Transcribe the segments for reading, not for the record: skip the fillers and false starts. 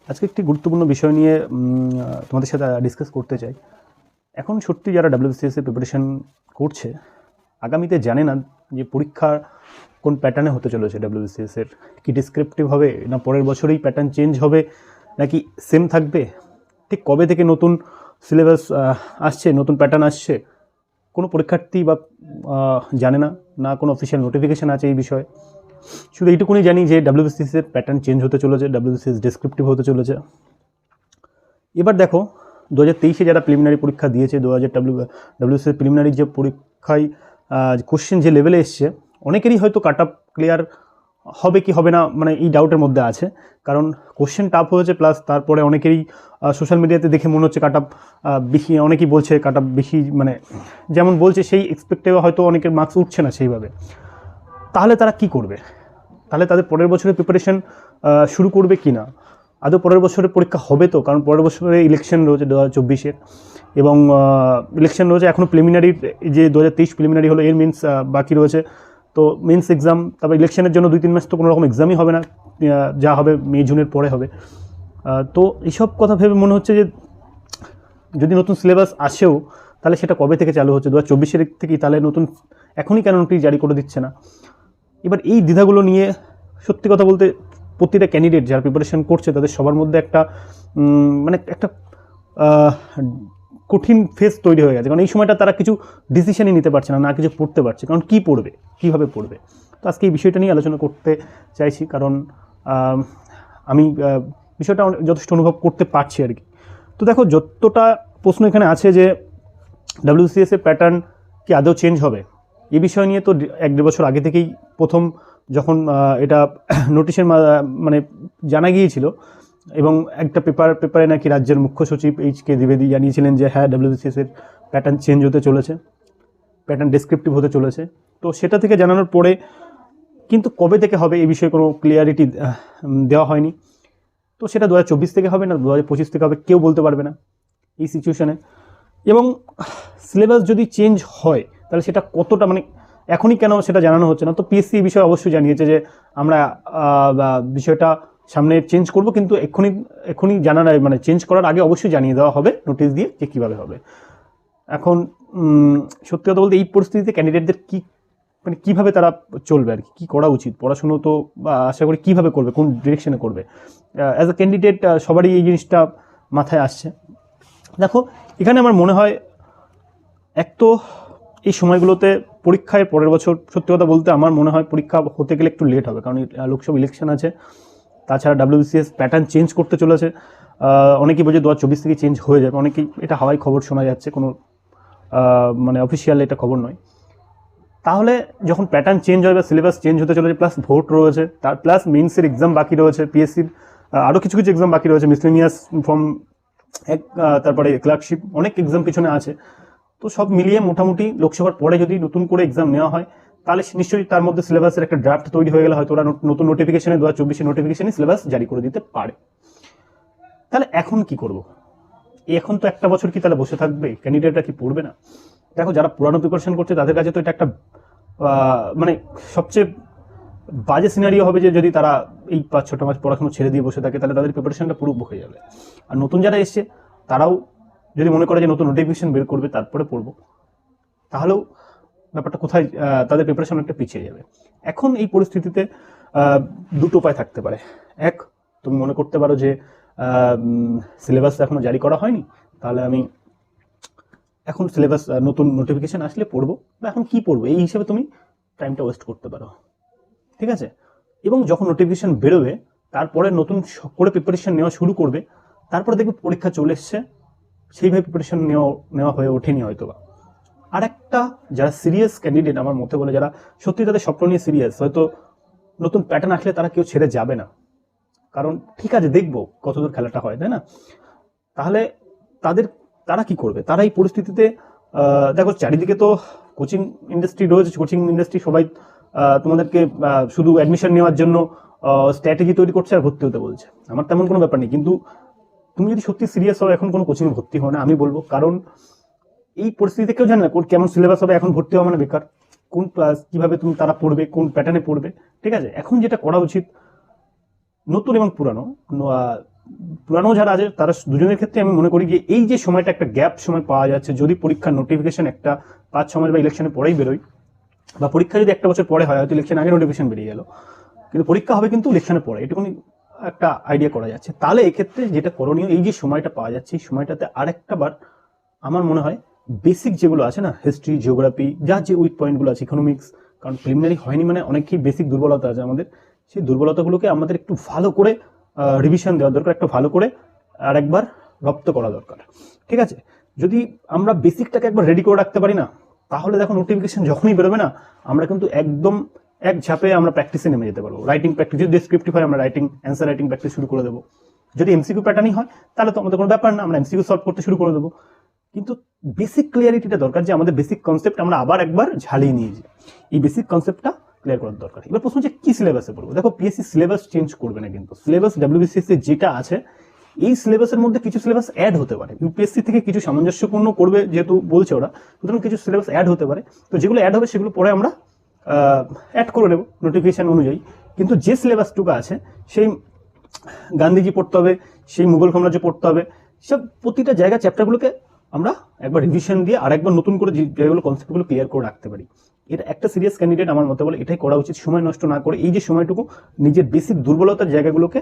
আজকে একটি গুরুত্বপূর্ণ বিষয় নিয়ে তোমাদের সাথে ডিসকাস করতে চাই। এখন সত্যি যারা ডাব্লিউবিসিএস এর প্রিপারেশন করছে, আগামীতে জানে না যে পরীক্ষা কোন প্যাটার্নে হতে চলেছে। ডাব্লিউবিসিএস এর কি ডিসক্রিপটিভ হবে, না পরের বছরেই প্যাটার্ন চেঞ্জ হবে, নাকি সেম থাকবে, ঠিক কবে থেকে নতুন সিলেবাস আসছে, নতুন প্যাটার্ন আসছে, কোনো পরীক্ষার্থী বা জানে না, না কোনো অফিসিয়াল নোটিফিকেশান আছে এই বিষয়ে। শুধু এইটুকুনি জানি যে ডাব্লিউবিসিএস এর প্যাটার্ন চেঞ্জ হতে চলেছে, ডাব্লিউবিসিএস ডেসক্রিপটিভ হতে চলেছে। এবার দেখো 2023-এ যারা প্রিলিমিনারি পরীক্ষা দিয়েছে, ডাব্লিউবিসিএস প্রিলিমিনারি যে পরীক্ষায় কোশ্চেন যে লেভেলে এসছে, অনেকেরই হয়তো কাট আপ ক্লিয়ার হবে কি হবে না, মানে এই ডাউটের মধ্যে আছে। কারণ কোশ্চেন টাফ হয়েছে, প্লাস তারপরে অনেকেরই সোশ্যাল মিডিয়াতে দেখে মনে হচ্ছে কাট আপ বেশি, অনেকেই বলছে কাট আপ বেশি, মানে যেমন বলছে সেই এক্সপেক্টেড হয়তো অনেকের মার্কস উঠছে না সেইভাবে। তাহলে তারা কি করবে? তাহলে তাদের পরের বছরের প্রিপারেশন শুরু করবে কি না? আদৌ পরের বছরের পরীক্ষা হবে তো? কারণ পরের বছরে ইলেকশন রয়েছে 2024-এর, এবং ইলেকশন রয়েছে এখনও। প্রিলিমিনারির যে 2023 প্রিলিমিনারি হলো, এর মিনস বাকি রয়েছে। তো মিনস এক্সাম, তারপর ইলেকশনের জন্য 2-3 মাস তো কোনো রকম এক্সামই হবে না, যা হবে মে জুনের পরে হবে। তো এইসব কথা ভেবে মনে হচ্ছে যে যদি নতুন সিলেবাস আসেও, তাহলে সেটা কবে থেকে চালু হচ্ছে? 2024-এর থেকেই, তাহলে নতুন এখনই কেন নোটিশ জারি করে দিচ্ছে না? এবার এই দ্বিধাগুলো নিয়ে সত্যি কথা বলতে প্রতিটা ক্যান্ডিডেট যারা প্রিপারেশন করছে, তাদের সবার মধ্যে একটা মানে একটা কঠিন ফেস তৈরি হয়ে গেছে। কারণ এই সময়টা তারা কিছু ডিসিশনই নিতে পারছে না, না কিছু পড়তে পারছে। কারণ কী পড়বে, কীভাবে পড়বে? তো আজকে এই বিষয়টা নিয়ে আলোচনা করতে চাইছি, কারণ আমি বিষয়টা যথেষ্ট অনুভব করতে পারছি আর কি। তো দেখো, যতটা প্রশ্ন এখানে আছে যে ডাব্লিউবিসিএস এর প্যাটার্ন কি আদৌ চেঞ্জ হবে, এই বিষয় নিয়ে তো 1-1.5 বছর আগে থেকেই প্রথম যখন এটা নোটিশের মানে জানা গিয়েছিল, এবং একটা পেপারে নাকি রাজ্যের মুখ্য সচিব এইচ.কে দ্বিবেদী জানিয়েছিলেন যে হ্যাঁ, ডাব্লিউবিসিএস এর প্যাটার্ন চেঞ্জ হতে চলেছে, প্যাটার্ন ডেসক্রিপটিভ হতে চলেছে। তো সেটা থেকে জানানোর পরে কিন্তু কবে থেকে হবে এই বিষয়ে কোনো ক্লিয়ারিটি দেওয়া হয়নি। তো সেটা 2024 থেকে হবে না 2025 থেকে হবে, কেউ বলতে পারবে না এই সিচুয়েশনে। এবং সিলেবাস যদি চেঞ্জ হয়, তাহলে সেটা কতটা, মানে এখনই কেন সেটা জানানো হচ্ছে না? তো পিএসসি এই বিষয়ে অবশ্যই জানিয়েছে যে আমরা বিষয়টা সামনে চেঞ্জ করব, কিন্তু এক্ষুনি জানানো, মানে চেঞ্জ করার আগে অবশ্যই জানিয়ে দেওয়া হবে নোটিশ দিয়ে যে কীভাবে হবে। এখন সত্যি কথা বলতে এই পরিস্থিতিতে ক্যান্ডিডেটদের কি, মানে কীভাবে তারা চলবে আর কি, কী করা উচিত? পড়াশুনো তো আশা করি কীভাবে করবে, কোন ডিরেকশনে করবে, অ্যাজ এ ক্যান্ডিডেট সবারই এই জিনিসটা মাথায় আসছে। দেখো, এখানে আমার মনে হয় এক তো এই সময়গুলোতে পরীক্ষায় পরের বছর, সত্যি কথা বলতে আমার মনে হয় পরীক্ষা হতে গেলে একটু লেট হবে, কারণ লোকসভা ইলেকশন আছে। তাছাড়া ডাব্লিউবিসিএস প্যাটার্ন চেঞ্জ করতে চলেছে, অনেকেই বলছে 2024 থেকে চেঞ্জ হয়ে যাবে, অনেকেই এটা হাওয়াই খবর শোনা যাচ্ছে, কোনো মানে অফিসিয়াল এটা খবর নয়। তাহলে যখন প্যাটার্ন চেঞ্জ হয় বা সিলেবাস চেঞ্জ হতে চলেছে, প্লাস ভোট রয়েছে, তার প্লাস মেইনসের এক্সাম বাকি রয়েছে, পিএসসির আরও কিছু কিছু এক্সাম বাকি রয়েছে, মিসলেনিয়াস ফর্ম, তারপরে ক্লার্কশিপ, অনেক এক্সাম পিছনে আছে। তো সব মিলিয়ে মোটামুটি লোকসভার পরে যদি নতুন করে এক্সাম নেওয়া হয়, তাহলে নিশ্চয়ই তার মধ্যে সিলেবাসের একটা ড্রাফট তৈরি হয়ে গেলে হয়তো ওরা নতুন নোটিফিকেশনে 2024 নোটিফিকেশনে সিলেবাস জারি করে দিতে পারে। তাহলে এখন কি করব? এখন তো একটা বছর কি তাহলে বসে থাকবে? ক্যান্ডিডেটরা কি পড়বে না? দেখো, যারা পুরানো প্রিপারেশন করছে তাদের কাছে তো এটা একটা মানে সবচেয়ে বাজে সিনারিও হবে যে যদি তারা এই 5-6 মাস পড়াশোনা ছেড়ে দিয়ে বসে থাকে, তাহলে তাদের প্রিপারেশনটা পুরো হয়ে যাবে। আর নতুন যারা এসছে তারাও যদি মনে করে যে নতুন নোটিফিকেশন বের করবে তারপরে পড়বো, তাহলেও ব্যাপারটা কোথায়, তাদের প্রিপারেশন একটা পিছিয়ে যাবে। এখন এই পরিস্থিতিতে দুটো উপায় থাকতে পারে। এক, তুমি মনে করতে পারো যে সিলেবাস এখনো জারি করা হয়নি, তাহলে আমি এখন সিলেবাস নতুন নোটিফিকেশন আসলে পড়বো, বা এখন কি পড়বো এই হিসেবে তুমি টাইমটা ওয়েস্ট করতে পারো, ঠিক আছে? এবং যখন নোটিফিকেশন বেরোবে, তারপরে নতুন করে প্রিপারেশন নেওয়া শুরু করবে, তারপরে দেখবে পরীক্ষা চলে এসছে, সেইভাবে প্রিপারেশন নেওয়া হয়ে ওঠেনি হয়তো বা। আর একটা, যারা সিরিয়াস ক্যান্ডিডেট আমার মতে বলে, যারা সত্যি তাদের স্বপ্ন নিয়ে সিরিয়াস, হয়তো নতুন প্যাটার্ন আসলে তারা কেউ ছেড়ে যাবে না, কারণ ঠিক আছে দেখবো কতদূর খেলাটা হয়, তাই না? তাহলে তারা কি করবে? তারা এই পরিস্থিতিতে, দেখো চারিদিকে তো কোচিং ইন্ডাস্ট্রি রয়েছে, কোচিং ইন্ডাস্ট্রি সবাই তোমাদেরকে শুধু অ্যাডমিশন নেওয়ার জন্য স্ট্র্যাটেজি তৈরি করছে আর ভর্তি হতে বলছে। আমার তেমন কোনো ব্যাপার নেই, কিন্তু তুমি যদি সত্যি সিরিয়াস হও, এখন কোনো কোচিংয়ে ভর্তি হও না আমি বলবো। কারণ এই পরিস্থিতিতে কেউ জানে না কেমন সিলেবাস হবে, এখন ভর্তি হওয়া মানে বেকার। কোন কিভাবে তারা পড়বে, কোন প্যাটার্নে পড়বে, ঠিক আছে? এখন যেটা করা উচিত, নতুন এবং পুরানো পুরানো যারা আছে তারা দুজনের ক্ষেত্রে আমি মনে করি যে এই যে সময়টা একটা গ্যাপ সময় পাওয়া যাচ্ছে, যদি পরীক্ষার নোটিফিকেশন একটা 5-6 মাস বা ইলেকশনের পরেই বেরোয়, বা পরীক্ষা যদি একটা বছর পরে হয়, হয়তো ইলেকশন আগে নোটিফিকেশন বেরিয়ে গেল, কিন্তু পরীক্ষা হবে কিন্তু ইলেকশনের পরে, এটুকুনি একটা আইডিয়া করা যাচ্ছে। তাহলে এক্ষেত্রে যেটা করণীয়, এই যে সময়টা পাওয়া যাচ্ছে এই সময়টাতে আরেকটা বার আমার মনে হয় বেসিক যেগুলো আছে না, হিস্ট্রি, জিওগ্রাফি, যার যে উইক পয়েন্টগুলো আছে, ইকোনমিক্স, কারণ প্রিলিমিনারি হয়নি মানে অনেকই বেসিক দুর্বলতা আছে আমাদের, সেই দুর্বলতাগুলোকে আমাদের একটু ভালো করে রিভিশন দেওয়া দরকার, একটু ভালো করে আর একবার রপ্ত করা দরকার। ঠিক আছে, যদি আমরা বেসিকটাকে একবার রেডি করে রাখতে পারি না, তাহলে দেখো নোটিফিকেশন যখনই বেরোবে না, আমরা কিন্তু একদম এক ঝাপে আমরা প্র্যাকটিসে নেমে যেতে পারবো। রাইটিং প্র্যাকটিস, যদি ডেসক্রিপটিভ হয় আমরা রাইটিং, অ্যান্সার রাইটিং প্র্যাকটিস শুরু করে দেবো। যদি এমসিকিউ প্যাটার্নই হয় তাহলে তো আমাদের কোনো ব্যাপার না, আমরা এমসিকিউ সলভ করতে শুরু করে দেবো। কিন্তু বেসিক ক্লিয়ারিটিটা দরকার, যে আমাদের বেসিক কনসেপ্ট আমরা আবার একবার ঝালিয়ে নিয়ে যাই, এই বেসিক কনসেপ্টটা ক্লিয়ার করার দরকার। এবার প্রশ্ন হচ্ছে কি সিলেবাসে পড়বো। দেখো পিএসসি সিলেবাস চেঞ্জ করবে না, কিন্তু সিলেবাস ডব্লিউবিসিএস যেটা আছে এই সিলেবাসের মধ্যে কিছু সিলেবাস অ্যাড হতে পারে, ইউপিএসসি থেকে কিছু সামঞ্জস্যপূর্ণ করবে যেহেতু বলছে ওরা, সুতরাং কিছু সিলেবাস অ্যাড হতে পারে। তো যেগুলো অ্যাড হবে সেগুলো পরে আমরা অ্যাড করে নেব নোটিফিকেশন অনুযায়ী। কিন্তু যে সিলেবাসটুকু আছে, সেই গান্ধীজি পড়তে হবে, সেই মুঘল সাম্রাজ্য পড়তে হবে, সব প্রতিটা জায়গা চ্যাপ্টারগুলোকে আমরা একবার রিভিশন দিয়ে আর একবার নতুন করে যেগুলো কনসেপ্টগুলো ক্লিয়ার করে রাখতে পারি। এটা একটা সিরিয়াস ক্যান্ডিডেট আমার মতে বলে এটাই করা উচিত, সময় নষ্ট না করে। এই যে সময়টুকু নিজের বেসিক দুর্বলতার জায়গাগুলোকে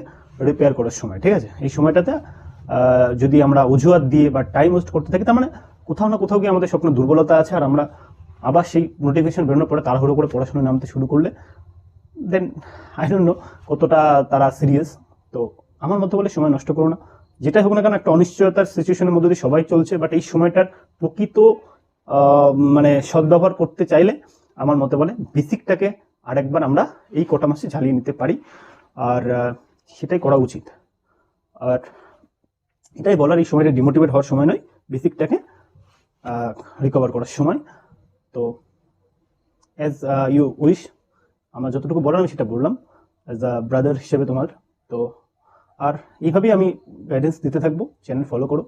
রিপেয়ার করার সময়, ঠিক আছে, এই সময়টাতে যদি আমরা অজুহাত দিয়ে বা টাইম ওয়েস্ট করতে থাকি, তার মানে কোথাও না কোথাও গিয়ে আমাদের স্বপ্ন দুর্বলতা আছে, আর আমরা আবার সেই নোটিফিকেশন বেরোনোর পরে তাড়াহুড়ো করে পড়াশোনা নামতে শুরু করলে দেন আই ডোন্ট নো কতটা তারা সিরিয়াস। তো আমার মতো বলে সময় নষ্ট করো না, যেটাই হোক না কেন একটা অনিশ্চয়তার সিচুয়েশনের মধ্যে দিয়ে সবাই চলছে, বাট এই সময়টার প্রকৃত মানে সদ্ব্যবহার করতে চাইলে আমার মতে বলে বেসিকটাকে আরেকবার আমরা এই কটা মাসে ঝালিয়ে নিতে পারি, আর সেটাই করা উচিত। আর এটাই বলার, এই সময়টা ডিমোটিভেট হওয়ার সময় নয়, বেসিকটাকে রিকভার করার সময়। তো অ্যাজ ইউ উইশ, আমার যতটুকু বলার আমি সেটা বললাম অ্যাজ আ ব্রাদার হিসেবে তোমার। তো আর এইভাবেই আমি গাইডেন্স দিতে থাকবো, চ্যানেল ফলো করো।